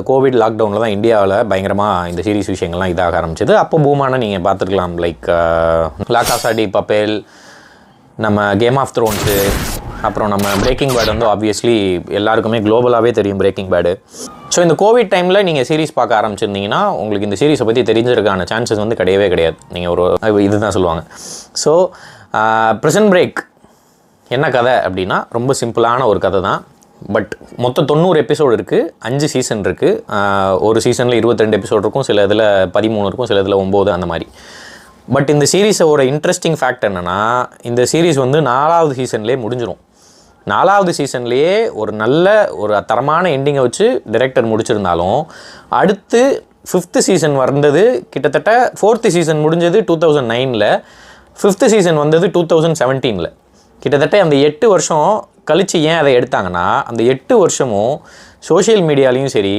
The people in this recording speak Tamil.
கோவிட் லாக்டவுனில் தான் இந்தியாவில் பயங்கரமாக இந்த சீரிஸ் விஷயங்கள்லாம் இதாக ஆரம்பிச்சது. அப்போ பூமான நீங்கள் பார்த்துருக்கலாம். லைக் லா காசா டி பப்பேல், நம்ம கேம் ஆஃப் த்ரோன்ஸு, அப்புறம் நம்ம பிரேக்கிங் பேட் வந்து ஆப்வியஸ்லி எல்லாருக்குமே குளோபலாகவே தெரியும் பிரேக்கிங் பேடு. ஸோ இந்த கோவிட் டைமில் நீங்கள் சீரிஸ் பார்க்க ஆரம்பிச்சிருந்தீங்கன்னா உங்களுக்கு இந்த சீரிஸை பற்றி தெரிஞ்சிருக்கான சான்சஸ் வந்து கிடையவே கிடையாது. நீங்கள் ஒரு இதுதான் சொல்லுவாங்க. ஸோ ப்ரிசன் பிரேக் என்ன கதை அப்படின்னா ரொம்ப சிம்பிளான ஒரு கதை தான். பட் மொத்தம் 90 எபிசோடு இருக்குது, 5 சீசன் இருக்குது. ஒரு சீசனில் 22 எபிசோடு இருக்கும், சில இதில் 13 இருக்கும், சில இதில் 9 அந்த மாதிரி. பட் இந்த சீரீஸோட இன்ட்ரெஸ்டிங் ஃபேக்ட் என்னென்னா, இந்த சீரீஸ் வந்து 4வது சீசன்லேயே முடிஞ்சிடும். 4வது சீசன்லேயே ஒரு தரமான எண்டிங்கை வச்சு டைரக்டர் முடிச்சிருந்தாலும் அடுத்து 5th சீசன் வந்தது கிட்டத்தட்ட 4th சீசன் முடிஞ்சது 2009, 5th சீசன் வந்தது 2017. கிட்டத்தட்ட அந்த 8 வருஷம் கழித்து ஏன் அதை எடுத்தாங்கன்னா, அந்த 8 வருஷமும் சோஷியல் மீடியாலையும் சரி